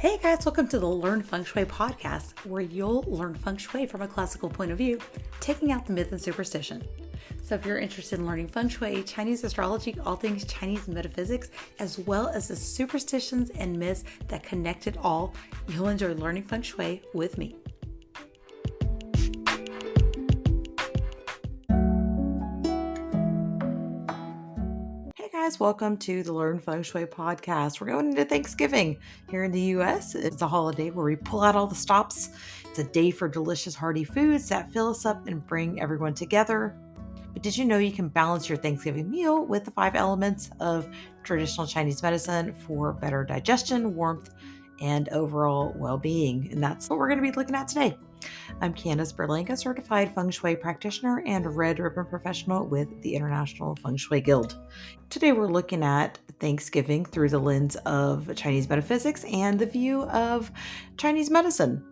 Hey guys, welcome to the Learn Feng Shui podcast, where you'll learn Feng Shui from a classical point of view, taking out the myth and superstition. So if you're interested in learning Feng Shui, Chinese astrology, all things Chinese metaphysics, as well as the superstitions and myths that connect it all, you'll enjoy learning Feng Shui with me. Hey guys, welcome to the Learn Feng Shui podcast. We're going into Thanksgiving here in the US. It's a holiday where we pull out all the stops. It's a day for delicious, hearty foods that fill us up and bring everyone together. But did you know you can balance your Thanksgiving meal with the 5 elements of traditional Chinese medicine for better digestion, warmth, and overall well-being? And that's what we're going to be looking at today. I'm Candace Berlanga, certified Feng Shui practitioner and red ribbon professional with the International Feng Shui Guild. Today we're looking at Thanksgiving through the lens of Chinese metaphysics and the view of Chinese medicine.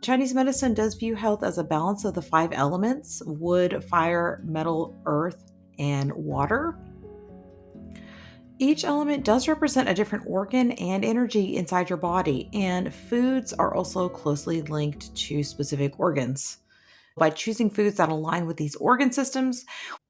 Chinese medicine does view health as a balance of the 5 elements: wood, fire, metal, earth, and water. Each element does represent a different organ and energy inside your body, and foods are also closely linked to specific organs. By choosing foods that align with these organ systems,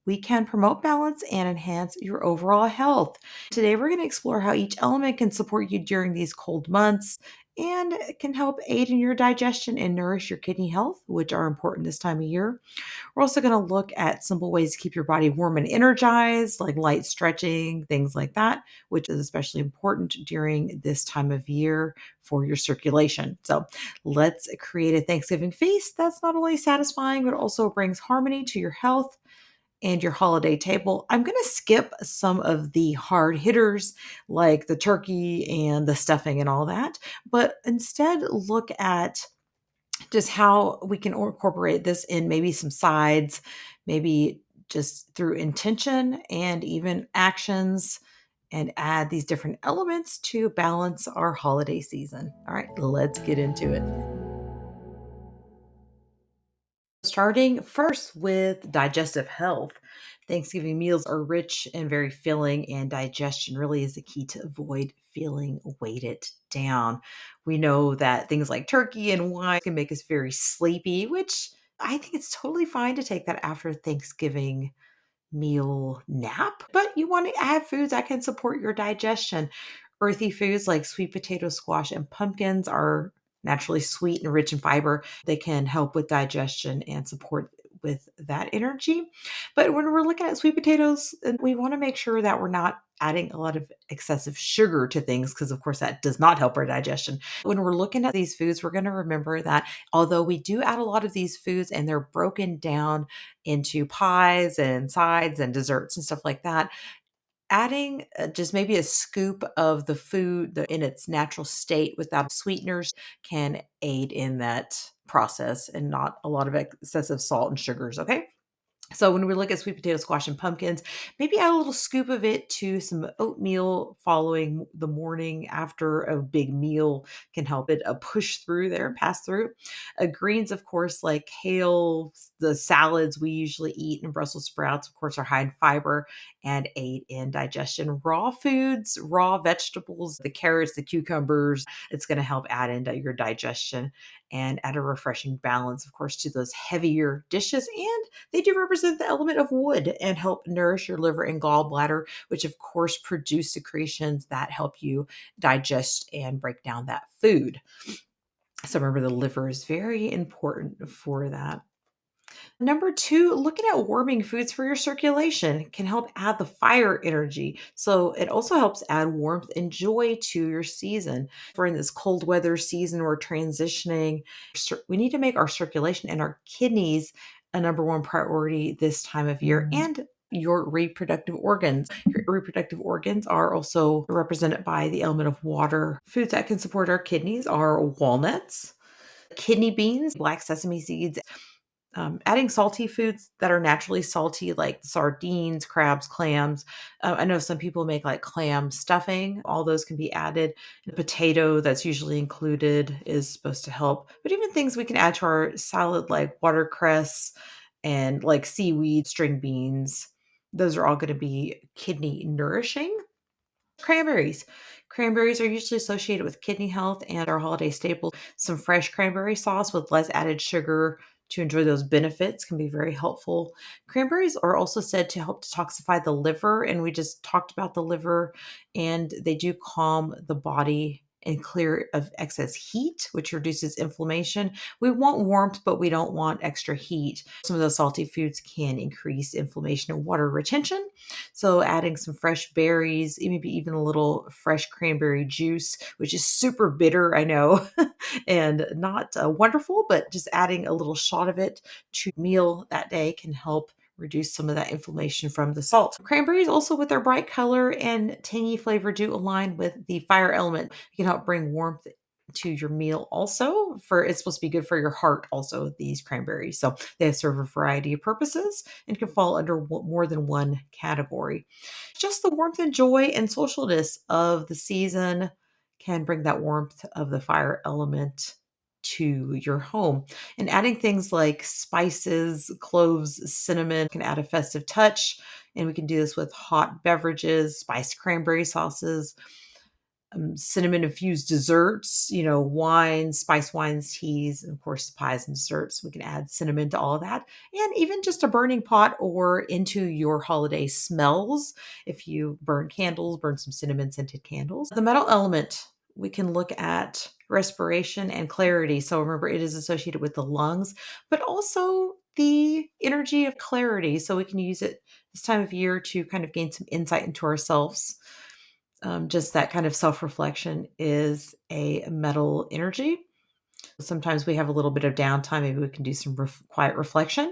we can promote balance and enhance your overall health. Today, we're going to explore how each element can support you during these cold months and can help aid in your digestion and nourish your kidney health, which are important this time of year. We're also going to look at simple ways to keep your body warm and energized, like light stretching, things like that, which is especially important during this time of year for your circulation. So let's create a Thanksgiving feast that's not only satisfying, but also brings harmony to your health and your holiday table. I'm going to skip some of the hard hitters like the turkey and the stuffing and all that, but instead look at just how we can incorporate this in maybe some sides, maybe just through intention and even actions, and add these different elements to balance our holiday season. All right, let's get into it. Starting first with digestive health. Thanksgiving meals are rich and very filling, and digestion really is the key to avoid feeling weighted down. We know that things like turkey and wine can make us very sleepy, which I think it's totally fine to take that after Thanksgiving meal nap, but you want to add foods that can support your digestion. Earthy foods like sweet potato, squash, and pumpkins are naturally sweet and rich in fiber. They can help with digestion and support with that energy. But when we're looking at sweet potatoes, we want to make sure that we're not adding a lot of excessive sugar to things, because of course that does not help our digestion. When we're looking at these foods, we're going to remember that although we do add a lot of these foods and they're broken down into pies and sides and desserts and stuff like that, adding just maybe a scoop of the food in its natural state without sweeteners can aid in that process, and not a lot of excessive salt and sugars. Okay. So when we look at sweet potato, squash, and pumpkins, maybe add a little scoop of it to some oatmeal following the morning after a big meal can help it push through there and pass through. Greens, of course, like kale, the salads we usually eat, and Brussels sprouts, of course, are high in fiber and aid in digestion. Raw foods, raw vegetables, the carrots, the cucumbers, it's going to help add into your digestion and add a refreshing balance, of course, to those heavier dishes. And they do represent the element of wood and help nourish your liver and gallbladder, which of course produce secretions that help you digest and break down that food. So remember, the liver is very important for that. Number 2, looking at warming foods for your circulation can help add the fire energy. So it also helps add warmth and joy to your season. We're in this cold weather season, we're transitioning. We need to make our circulation and our kidneys a number one priority this time of year, and your reproductive organs. Your reproductive organs are also represented by the element of water. Foods that can support our kidneys are walnuts, kidney beans, black sesame seeds. Adding salty foods that are naturally salty, like sardines, crabs, clams. I know some people make like clam stuffing. All those can be added. The potato that's usually included is supposed to help. But even things we can add to our salad, like watercress and like seaweed, string beans, those are all going to be kidney nourishing. Cranberries. Cranberries are usually associated with kidney health and our holiday staple. Some fresh cranberry sauce with less added sugar to enjoy those benefits can be very helpful. Cranberries are also said to help detoxify the liver, and we just talked about the liver, and they do calm the body and clear of excess heat, which reduces inflammation. We want warmth, but we don't want extra heat. Some of those salty foods can increase inflammation and water retention. So adding some fresh berries, maybe even a little fresh cranberry juice, which is super bitter, I know, and not wonderful, but just adding a little shot of it to meal that day can help reduce some of that inflammation from the salt. Cranberries also with their bright color and tangy flavor do align with the fire element. It can help bring warmth to your meal also. For it's supposed to be good for your heart also, these cranberries. So they serve a variety of purposes and can fall under more than one category. Just the warmth and joy and socialness of the season can bring that warmth of the fire element to your home. And adding things like spices, cloves, cinnamon can add a festive touch. And we can do this with hot beverages, spiced cranberry sauces, cinnamon infused desserts, wines, spice wines, teas, and of course, pies and desserts. We can add cinnamon to all of that. And even just a burning pot or into your holiday smells. If you burn candles, burn some cinnamon scented candles. The metal element, we can look at respiration and clarity. So remember, it is associated with the lungs, but also the energy of clarity. So we can use it this time of year to kind of gain some insight into ourselves. Just that kind of self reflection is a metal energy. Sometimes we have a little bit of downtime. Maybe we can do some quiet reflection.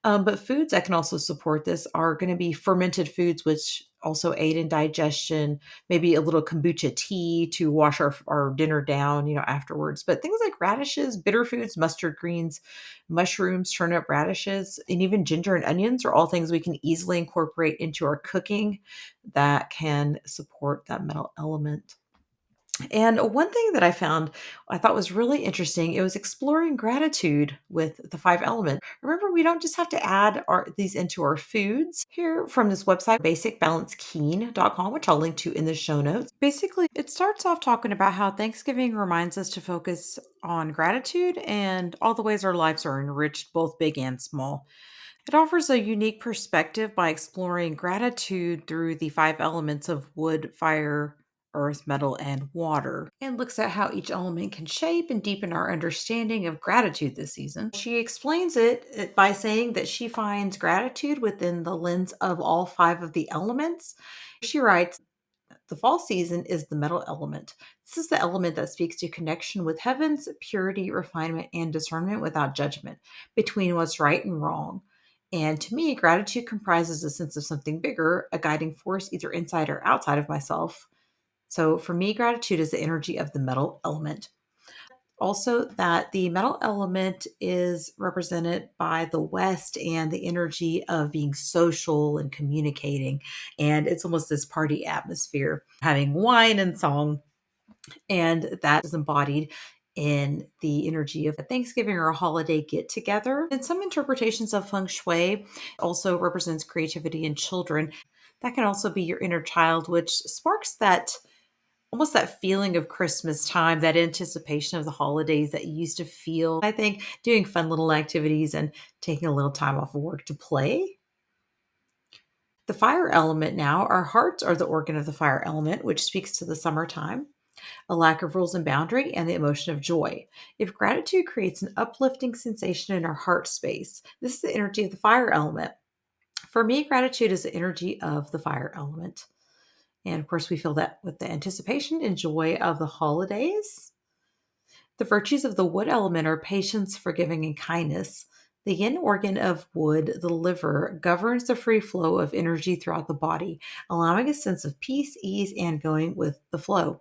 But foods that can also support this are going to be fermented foods, which also aid in digestion, maybe a little kombucha tea to wash our dinner down, afterwards. But things like radishes, bitter foods, mustard greens, mushrooms, turnip radishes, and even ginger and onions are all things we can easily incorporate into our cooking that can support that metal element. And one thing that I found I thought was really interesting, it was exploring gratitude with the 5 elements. Remember, we don't just have to add these into our foods. Here from this website, basicbalancekeen.com, which I'll link to in the show notes. Basically, it starts off talking about how Thanksgiving reminds us to focus on gratitude and all the ways our lives are enriched, both big and small. It offers a unique perspective by exploring gratitude through the 5 elements of wood, fire, earth, metal, and water, and looks at how each element can shape and deepen our understanding of gratitude this season. She explains it by saying that she finds gratitude within the lens of all 5 of the elements. She writes, the fall season is the metal element. This is the element that speaks to connection with heaven's purity, refinement, and discernment without judgment between what's right and wrong. And to me, gratitude comprises a sense of something bigger, a guiding force either inside or outside of myself. So for me, gratitude is the energy of the metal element. Also, that the metal element is represented by the West and the energy of being social and communicating. And it's almost this party atmosphere, having wine and song. And that is embodied in the energy of a Thanksgiving or a holiday get together. And some interpretations of Feng Shui also represents creativity in children. That can also be your inner child, which sparks that almost that feeling of Christmas time, that anticipation of the holidays that you used to feel. I think doing fun little activities and taking a little time off of work to play. The fire element now, our hearts are the organ of the fire element, which speaks to the summertime, a lack of rules and boundary, and the emotion of joy. If gratitude creates an uplifting sensation in our heart space, this is the energy of the fire element. For me, gratitude is the energy of the fire element. And of course, we feel that with the anticipation and joy of the holidays. The virtues of the wood element are patience, forgiving, and kindness. The yin organ of wood, the liver, governs the free flow of energy throughout the body, allowing a sense of peace, ease, and going with the flow.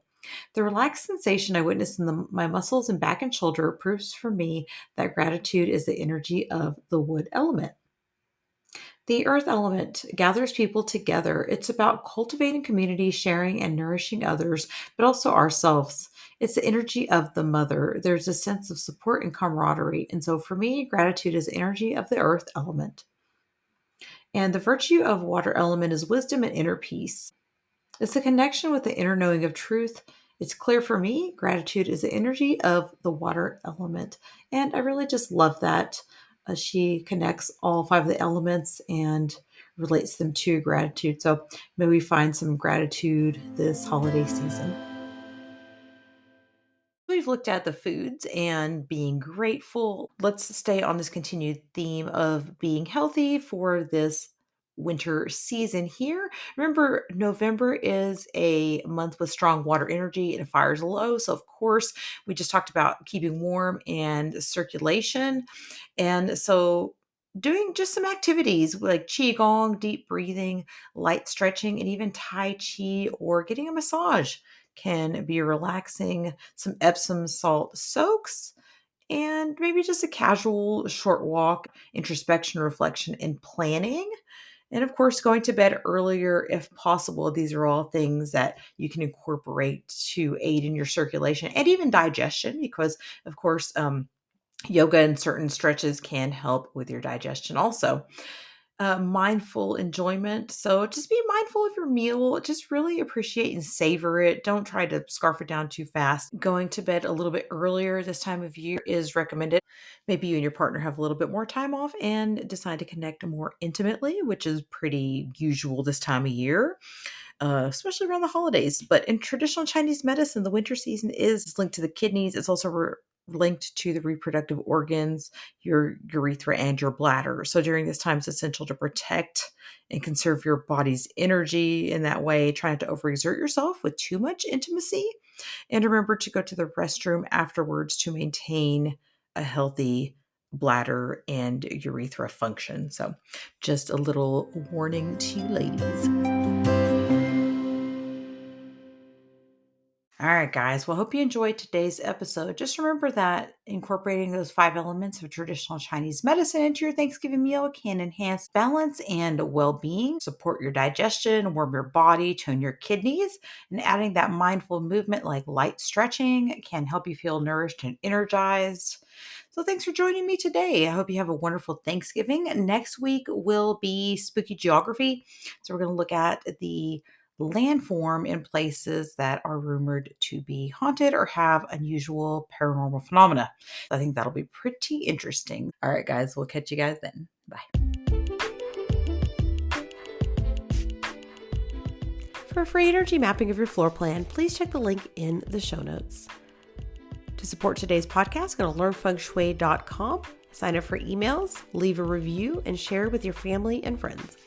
The relaxed sensation I witness in my muscles and back and shoulder proves for me that gratitude is the energy of the wood element. The earth element gathers people together. It's about cultivating community, sharing and nourishing others, but also ourselves. It's the energy of the mother. There's a sense of support and camaraderie. And so for me, gratitude is the energy of the earth element. And the virtue of water element is wisdom and inner peace. It's a connection with the inner knowing of truth. It's clear for me, gratitude is the energy of the water element. And I really just love that. She connects all five of the elements and relates them to gratitude. So may we find some gratitude this holiday season. We've looked at the foods and being grateful. Let's stay on this continued theme of being healthy for this winter season here. Remember, November is a month with strong water energy and fires low. So, of course, we just talked about keeping warm and circulation. And so, doing just some activities like qigong, deep breathing, light stretching, and even tai chi or getting a massage can be relaxing. Some Epsom salt soaks and maybe just a casual short walk, introspection, reflection, and planning. And of course, going to bed earlier if possible. These are all things that you can incorporate to aid in your circulation and even digestion, because, of course, yoga and certain stretches can help with your digestion also. Mindful enjoyment. So just be mindful of your meal. Just really appreciate and savor it. Don't try to scarf it down too fast. Going to bed a little bit earlier this time of year is recommended. Maybe you and your partner have a little bit more time off and decide to connect more intimately, which is pretty usual this time of year, especially around the holidays. But in traditional Chinese medicine, the winter season is linked to the kidneys. It's also linked to the reproductive organs, your urethra, and your bladder. So during this time, it's essential to protect and conserve your body's energy in that way. Try not to overexert yourself with too much intimacy. And remember to go to the restroom afterwards to maintain a healthy bladder and urethra function. So, just a little warning to you ladies. All right, guys. Well, hope you enjoyed today's episode. Just remember that incorporating those five elements of traditional Chinese medicine into your Thanksgiving meal can enhance balance and well being, support your digestion, warm your body, tone your kidneys, and adding that mindful movement like light stretching can help you feel nourished and energized. So, thanks for joining me today. I hope you have a wonderful Thanksgiving. Next week will be spooky geography. So, we're going to look at the landform in places that are rumored to be haunted or have unusual paranormal phenomena. I think that'll be pretty interesting. All right, guys, we'll catch you guys then. Bye. For a free energy mapping of your floor plan, please check the link in the show notes. To support today's podcast, go to learnfengshui.com, sign up for emails, leave a review, and share with your family and friends.